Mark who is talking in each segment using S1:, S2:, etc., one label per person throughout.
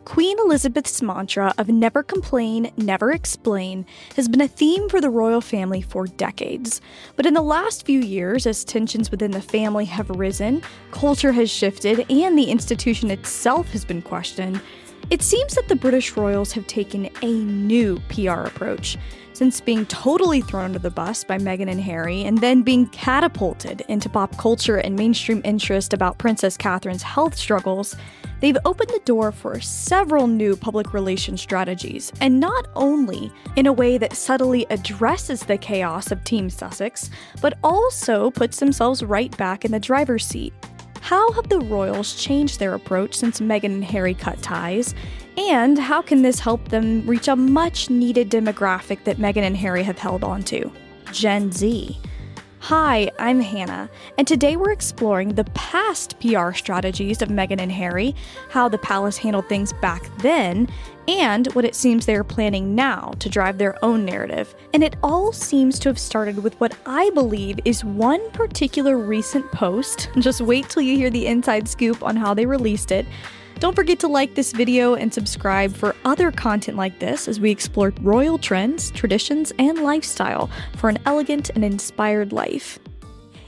S1: Queen Elizabeth's mantra of never complain, never explain has been a theme for the royal family for decades. But in the last few years, as tensions within the family have risen, culture has shifted, and the institution itself has been questioned, it seems that the British royals have taken a new PR approach. Since being totally thrown under the bus by Meghan and Harry, and then being catapulted into pop culture and mainstream interest about Princess Catherine's health struggles, they've opened the door for several new public relations strategies, and not only in a way that subtly addresses the chaos of Team Sussex, but also puts themselves right back in the driver's seat. How have the royals changed their approach since Meghan and Harry cut ties? And how can this help them reach a much-needed demographic that Meghan and Harry have held on to? Gen Z. Hi, I'm Hannah, and today we're exploring the past PR strategies of Meghan and Harry, how the palace handled things back then, and what it seems they are planning now to drive their own narrative. And it all seems to have started with what I believe is one particular recent post. Just wait till you hear the inside scoop on how they released it. Don't forget to like this video and subscribe for other content like this as we explore royal trends, traditions, and lifestyle for an elegant and inspired life.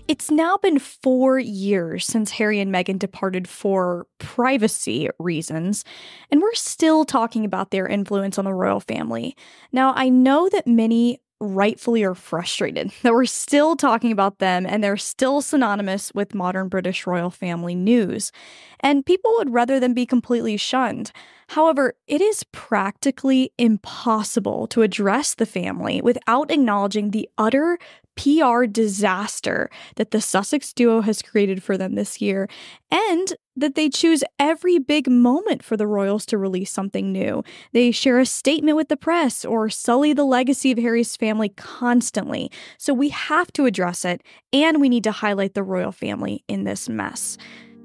S1: It's now been 4 years since Harry and Meghan departed for privacy reasons, and we're still talking about their influence on the royal family. Now, I know that many rightfully are frustrated that we're still talking about them and they're still synonymous with modern British royal family news, and people would rather them be completely shunned. However, it is practically impossible to address the family without acknowledging the utter PR disaster that the Sussex duo has created for them this year, and that they choose every big moment for the royals to release something new. They share a statement with the press or sully the legacy of Harry's family constantly. So we have to address it, and we need to highlight the royal family in this mess.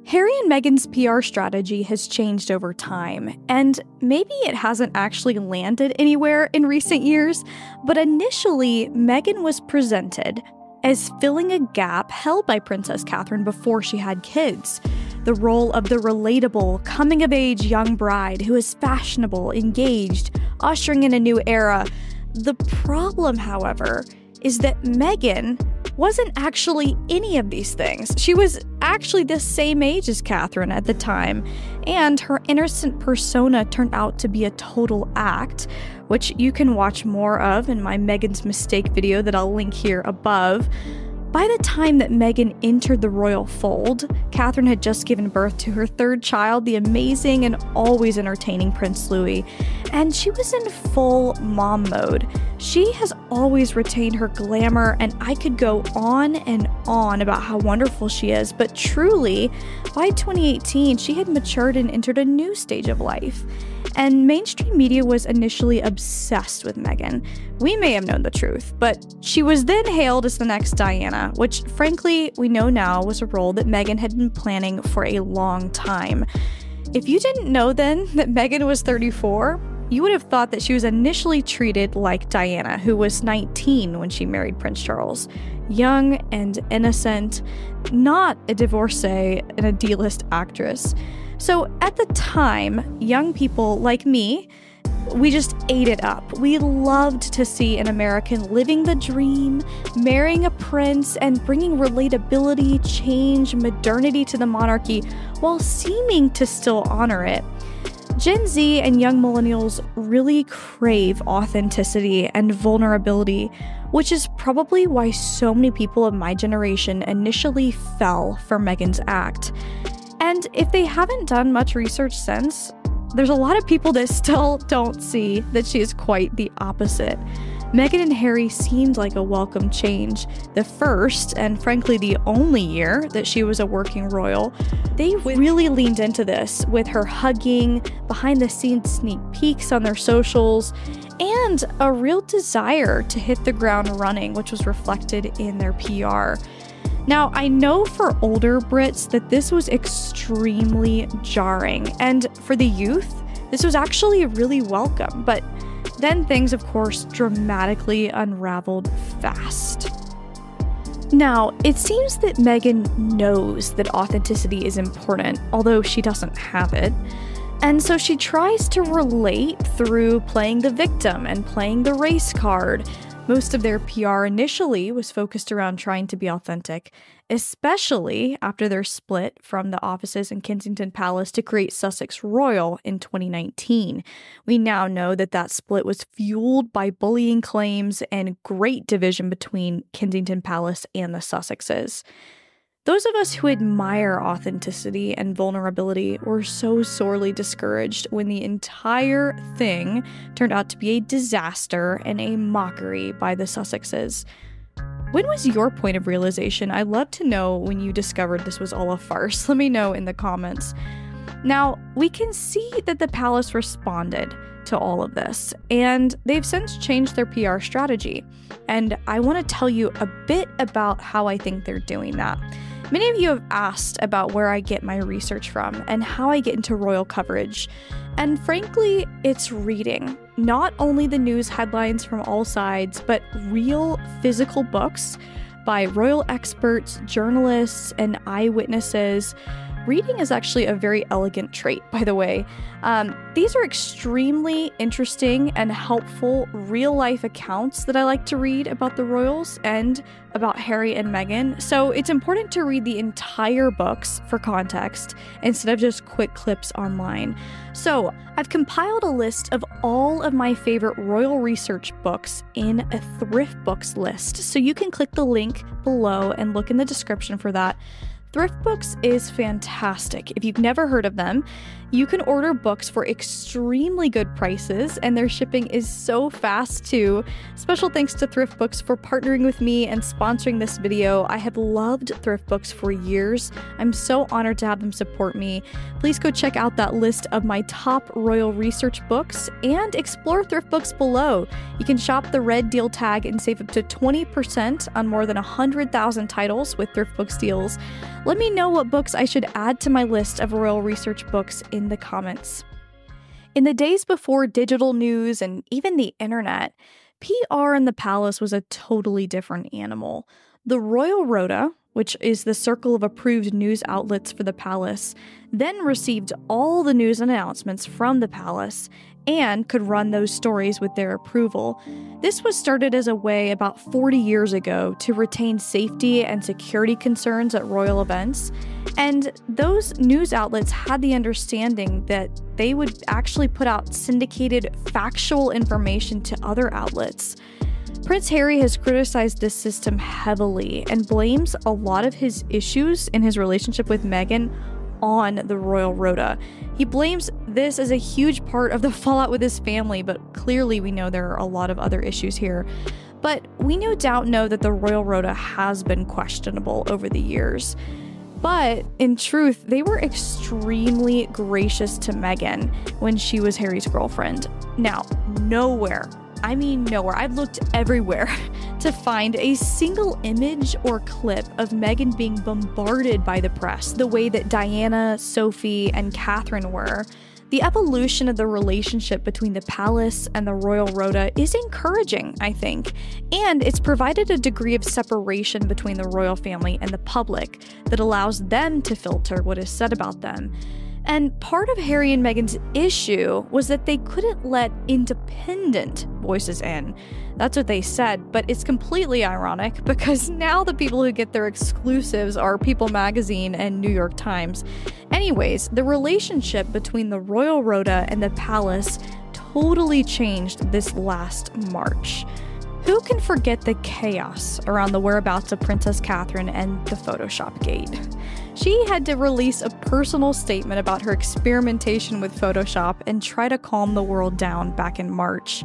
S1: Harry and Meghan's PR strategy has changed over time, and maybe it hasn't actually landed anywhere in recent years, but initially, Meghan was presented as filling a gap held by Princess Catherine before she had kids. The role of the relatable, coming-of-age young bride who is fashionable, engaged, ushering in a new era. The problem, however, is that Meghan wasn't actually any of these things. She was actually the same age as Catherine at the time, and her innocent persona turned out to be a total act, which you can watch more of in my Meghan's Mistake video that I'll link here above. By the time that Meghan entered the royal fold, Catherine had just given birth to her third child, the amazing and always entertaining Prince Louis, and she was in full mom mode. She has always retained her glamour, and I could go on and on about how wonderful she is, but truly, by 2018, she had matured and entered a new stage of life. And mainstream media was initially obsessed with Meghan. We may have known the truth, but she was then hailed as the next Diana, which frankly, we know now was a role that Meghan had been planning for a long time. If you didn't know then that Meghan was 34, you would have thought that she was initially treated like Diana, who was 19 when she married Prince Charles. Young and innocent, not a divorcee and a D-list actress. So at the time, young people like me, we just ate it up. We loved to see an American living the dream, marrying a prince, and bringing relatability, change, modernity to the monarchy while seeming to still honor it. Gen Z and young millennials really crave authenticity and vulnerability, which is probably why so many people of my generation initially fell for Meghan's act. And if they haven't done much research since, there's a lot of people that still don't see that she is quite the opposite. Meghan and Harry seemed like a welcome change. The first, and frankly the only year that she was a working royal, they really leaned into this with her hugging, behind-the-scenes sneak peeks on their socials, and a real desire to hit the ground running, which was reflected in their PR. Now, I know for older Brits that this was extremely jarring, and for the youth, this was actually really welcome, but then things, of course, dramatically unraveled fast. Now, it seems that Meghan knows that authenticity is important, although she doesn't have it. And so she tries to relate through playing the victim and playing the race card. Most of their PR initially was focused around trying to be authentic, especially after their split from the offices in Kensington Palace to create Sussex Royal in 2019. We now know that that split was fueled by bullying claims and great division between Kensington Palace and the Sussexes. Those of us who admire authenticity and vulnerability were so sorely discouraged when the entire thing turned out to be a disaster and a mockery by the Sussexes. When was your point of realization? I'd love to know when you discovered this was all a farce. Let me know in the comments. Now, we can see that the palace responded to all of this, and they've since changed their PR strategy. And I want to tell you a bit about how I think they're doing that. Many of you have asked about where I get my research from and how I get into royal coverage. And frankly, it's reading. Not only the news headlines from all sides, but real physical books by royal experts, journalists, and eyewitnesses. Reading is actually a very elegant trait, by the way. These are extremely interesting and helpful real-life accounts that I like to read about the royals and about Harry and Meghan. So it's important to read the entire books for context instead of just quick clips online. So I've compiled a list of all of my favorite royal research books in a thrift books list. So you can click the link below and look in the description for that. Thrift Books is fantastic. If you've never heard of them, you can order books for extremely good prices, and their shipping is so fast too. Special thanks to Thrift Books for partnering with me and sponsoring this video. I have loved Thrift Books for years. I'm so honored to have them support me. Please go check out that list of my top royal research books and explore Thrift Books below. You can shop the red deal tag and save up to 20% on more than 100,000 titles with Thrift Books deals. Let me know what books I should add to my list of royal research books in the comments. In the days before digital news and even the internet, PR in the palace was a totally different animal. The Royal Rota, which is the circle of approved news outlets for the palace, then received all the news announcements from the palace and could run those stories with their approval. This was started as a way about 40 years ago to retain safety and security concerns at royal events, and those news outlets had the understanding that they would actually put out syndicated factual information to other outlets. Prince Harry has criticized this system heavily and blames a lot of his issues in his relationship with Meghan on the Royal Rota. He blames this as a huge part of the fallout with his family, but clearly we know there are a lot of other issues here. But we no doubt know that the Royal Rota has been questionable over the years. But in truth, they were extremely gracious to Meghan when she was Harry's girlfriend. Now, nowhere, I've looked everywhere to find a single image or clip of Meghan being bombarded by the press the way that Diana, Sophie, and Catherine were. The evolution of the relationship between the palace and the Royal Rota is encouraging, I think, and it's provided a degree of separation between the royal family and the public that allows them to filter what is said about them. And part of Harry and Meghan's issue was that they couldn't let independent voices in. That's what they said, but it's completely ironic because now the people who get their exclusives are People Magazine and New York Times. Anyways, the relationship between the Royal Rota and the palace totally changed this last March. Who can forget the chaos around the whereabouts of Princess Catherine and the Photoshop gate? She had to release a personal statement about her experimentation with Photoshop and try to calm the world down back in March.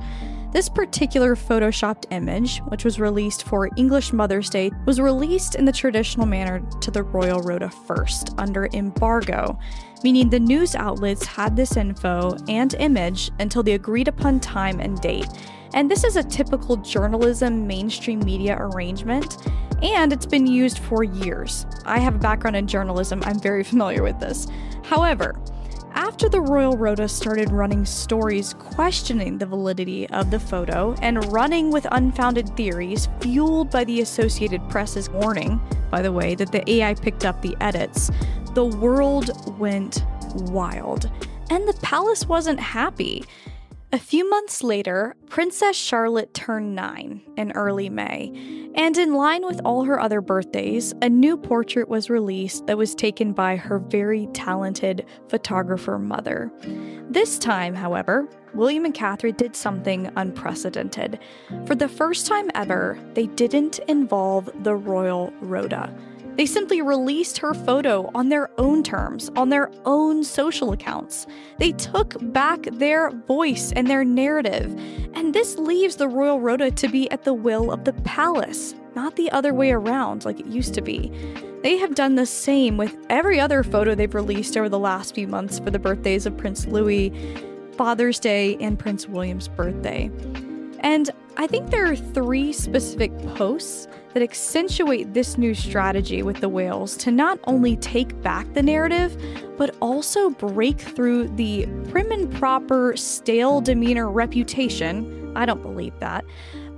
S1: This particular photoshopped image, which was released for English Mother's Day, was released in the traditional manner to the Royal Rota first, under embargo, meaning the news outlets had this info and image until the agreed upon time and date. And this is a typical journalism mainstream media arrangement, and it's been used for years. I have a background in journalism, I'm very familiar with this. However, after the Royal Rota started running stories questioning the validity of the photo and running with unfounded theories fueled by the Associated Press's warning, by the way, that the AI picked up the edits, the world went wild. And the palace wasn't happy. A few months later, Princess Charlotte turned 9 in early May, and in line with all her other birthdays, a new portrait was released that was taken by her very talented photographer mother. This time, however, William and Catherine did something unprecedented. For the first time ever, they didn't involve the royal rota. They simply released her photo on their own terms, on their own social accounts. They took back their voice and their narrative, and this leaves the royal rota to be at the will of the palace, not the other way around like it used to be. They have done the same with every other photo they've released over the last few months for the birthdays of Prince Louis, Father's Day, and Prince William's birthday. And I think there are 3 specific posts that accentuate this new strategy with the Wales to not only take back the narrative, but also break through the prim and proper, stale demeanor reputation. I don't believe that.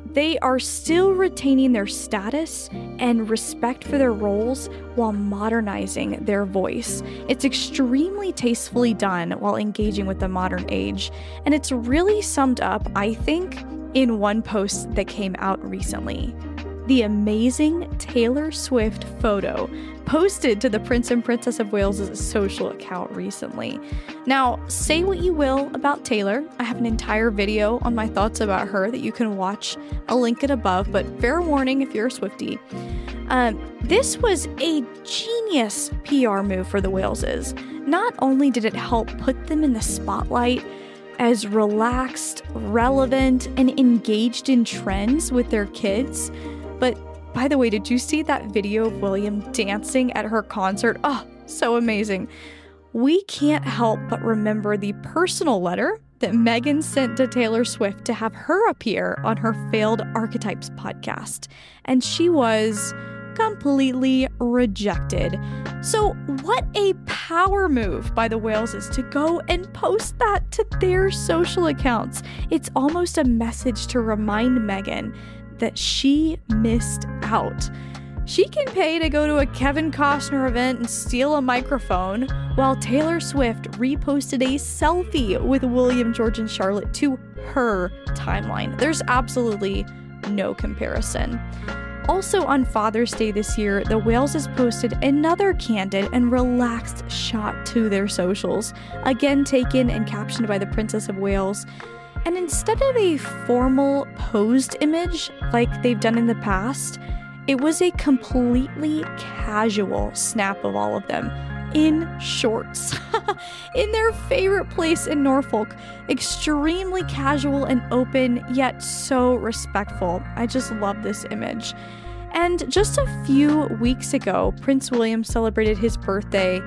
S1: They are still retaining their status and respect for their roles while modernizing their voice. It's extremely tastefully done while engaging with the modern age, and it's really summed up, I think, in one post that came out recently. The amazing Taylor Swift photo posted to the Prince and Princess of Wales' social account recently. Now, say what you will about Taylor. I have an entire video on my thoughts about her that you can watch. I'll link it above, but fair warning if you're a Swiftie. This was a genius PR move for the Waleses. Not only did it help put them in the spotlight as relaxed, relevant, and engaged in trends with their kids, but by the way, did you see that video of William dancing at her concert? Oh, so amazing. We can't help but remember the personal letter that Meghan sent to Taylor Swift to have her appear on her Failed Archetypes podcast, and she was completely rejected. So what a power move by the Waleses to go and post that to their social accounts. It's almost a message to remind Meghan that she missed out. She can pay to go to a Kevin Costner event and steal a microphone, while Taylor Swift reposted a selfie with William, George, and Charlotte to her timeline. There's absolutely no comparison. Also on Father's Day this year, the Waleses posted another candid and relaxed shot to their socials, again taken and captioned by the Princess of Wales. And instead of a formal posed image like they've done in the past, it was a completely casual snap of all of them in shorts in their favorite place in Norfolk. Extremely casual and open, yet so respectful. I just love this image. And just a few weeks ago, Prince William celebrated his birthday,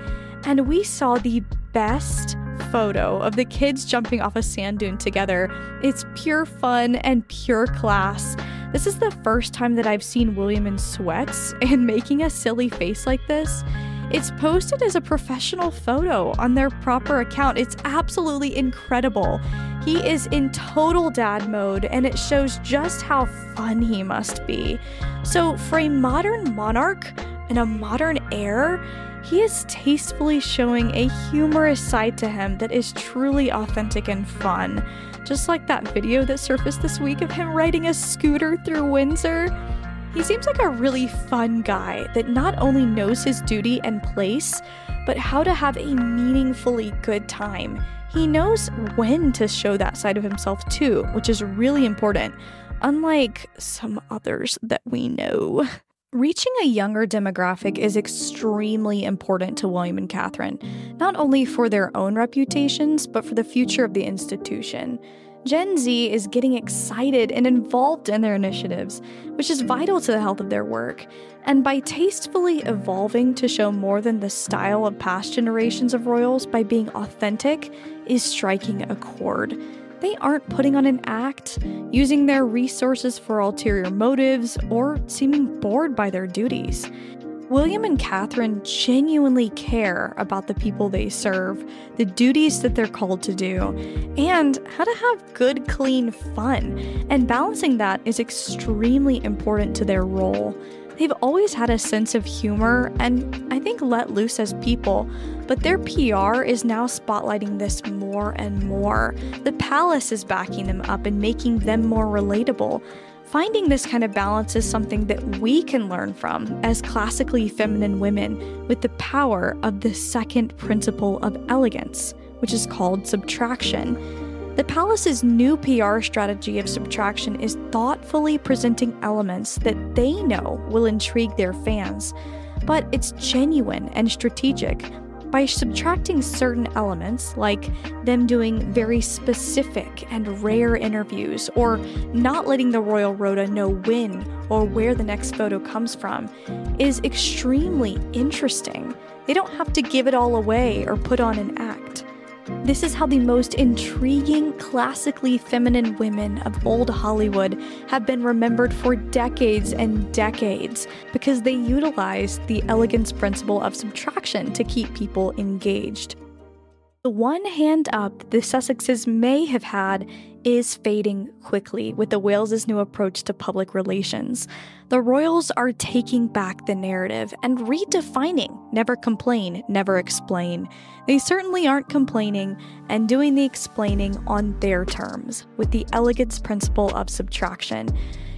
S1: and we saw the best photo of the kids jumping off a sand dune together. It's pure fun and pure class. This is the first time that I've seen William in sweats and making a silly face like this. It's posted as a professional photo on their proper account. It's absolutely incredible. He is in total dad mode, and it shows just how fun he must be. So for a modern monarch and a modern heir, he is tastefully showing a humorous side to him that is truly authentic and fun. Just like that video that surfaced this week of him riding a scooter through Windsor. He seems like a really fun guy that not only knows his duty and place, but how to have a meaningfully good time. He knows when to show that side of himself too, which is really important, unlike some others that we know. Reaching a younger demographic is extremely important to William and Catherine, not only for their own reputations, but for the future of the institution. Gen Z is getting excited and involved in their initiatives, which is vital to the health of their work. And by tastefully evolving to show more than the style of past generations of royals by being authentic is striking a chord. They aren't putting on an act, using their resources for ulterior motives, or seeming bored by their duties. William and Catherine genuinely care about the people they serve, the duties that they're called to do, and how to have good, clean fun. And balancing that is extremely important to their role. They've always had a sense of humor and I think let loose as people, but but their PR is now spotlighting this more and more. The palace is backing them up and making them more relatable. Finding this kind of balance is something that we can learn from as classically feminine women with the power of the second principle of elegance, which is called subtraction. The palace's new PR strategy of subtraction is thoughtfully presenting elements that they know will intrigue their fans, but it's genuine and strategic. By subtracting certain elements, like them doing very specific and rare interviews, or not letting the royal rota know when or where the next photo comes from, is extremely interesting. They don't have to give it all away or put on an act. This is how the most intriguing, classically feminine women of old Hollywood have been remembered for decades and decades, because they utilized the elegance principle of subtraction to keep people engaged. The one hand up the Sussexes may have had is fading quickly with the Wales' new approach to public relations. The royals are taking back the narrative and redefining never complain, never explain. They certainly aren't complaining and doing the explaining on their terms with the elegance principle of subtraction.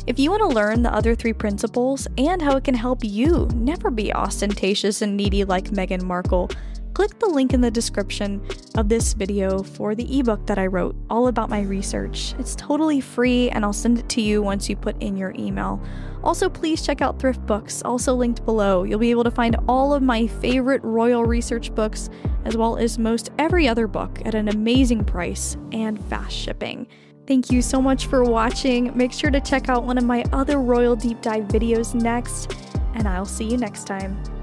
S1: If you want to learn the other three principles and how it can help you never be ostentatious and needy like Meghan Markle, click the link in the description of this video for the ebook that I wrote all about my research. It's totally free and I'll send it to you once you put in your email. Also, please check out Thrift Books, also linked below. You'll be able to find all of my favorite royal research books, as well as most every other book at an amazing price and fast shipping. Thank you so much for watching. Make sure to check out one of my other royal deep dive videos next, and I'll see you next time.